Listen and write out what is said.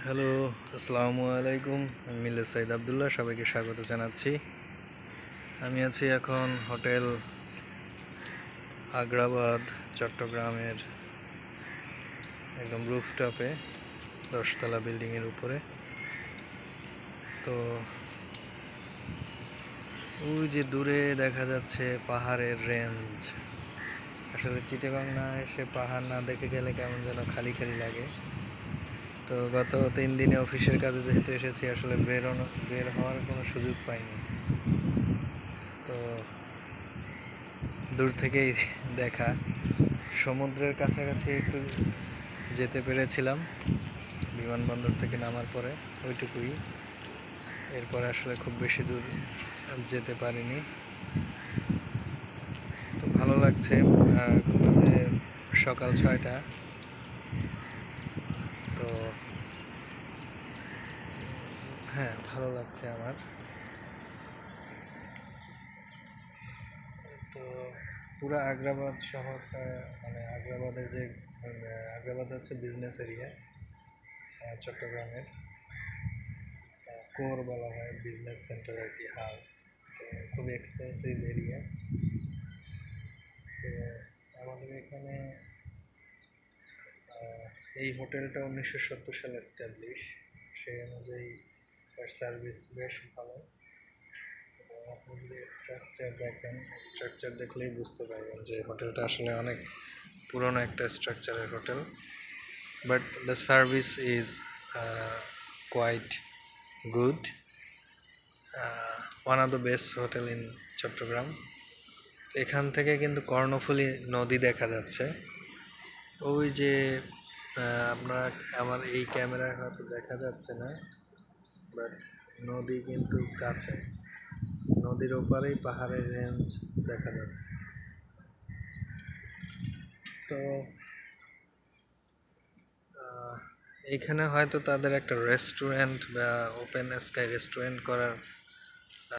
Hello, আসসালামু আলাইকুম। আমি মিল্লাত সাইদ আবদুল্লাহ, সবাইকে স্বাগত জানাচ্ছি। আমি আছি এখন হোটেল আগ্রাবাদ চট্টগ্রামের একদম রুফটপে, 10তলা বিল্ডিংয়ের উপরে। তো ওই যে দূরে দেখা যাচ্ছে পাহাড়ের রেঞ্জ। আসলে চিটাগং না এসে পাহাড় না দেখে গেলে কেমন যেন খালি খালি লাগে। তো গত 3 দিনে অফিসের কাজে যেহেতু এসেছি, আসলে বের হওয়ার কোনো সুযোগ পাইনি। তো দূর থেকেই দেখা, সমুদ্রের কাছাকাছি একটু যেতে পেরেছিলাম বিমানবন্দর থেকে নামার পরে, ওইটুকুই। এরপরে আসলে খুব বেশি দূর যেতে পারিনি। তো ভালো লাগছে। এখন বাজে সকাল 6টা। তো হ্যাঁ, ভালো লাগছে আমার। তো পুরো আগ্রাবাদ শহরটা, মানে আগ্রাবাদের যে আগ্রাবাদ হচ্ছে বিজনেস এরিয়া চট্টগ্রামের, কোর বলা হয়, বিজনেস সেন্টার আর কি, হাব। তো খুবই এক্সপেন্সিভ এরিয়া। তো আমাদের এখানে এই হোটেলটা 1970 সালে এস্টাবলিশ। সেই অনুযায়ী তার সার্ভিস বেশ ভালো। এবং আপনি যদি স্ট্রাকচার দেখেন, স্ট্রাকচার দেখলেই বুঝতে পারবেন যে হোটেলটা আসলে অনেক পুরনো একটা স্ট্রাকচারের হোটেল। But the service is quite good. One of the best hotel in Chittagong. এখান থেকে কিন্তু কর্ণফুলী নদী দেখা যাচ্ছে। ওই যে আপনারা, আমার এই ক্যামেরায় হয়তো দেখা যাচ্ছে না, বাট নদী কিন্তু কাছে, নদীর ওপারেই পাহাড়ের রেঞ্জ দেখা যাচ্ছে। তো এইখানে হয়তো তাদের একটা রেস্টুরেন্ট বা ওপেন স্কাই রেস্টুরেন্ট করার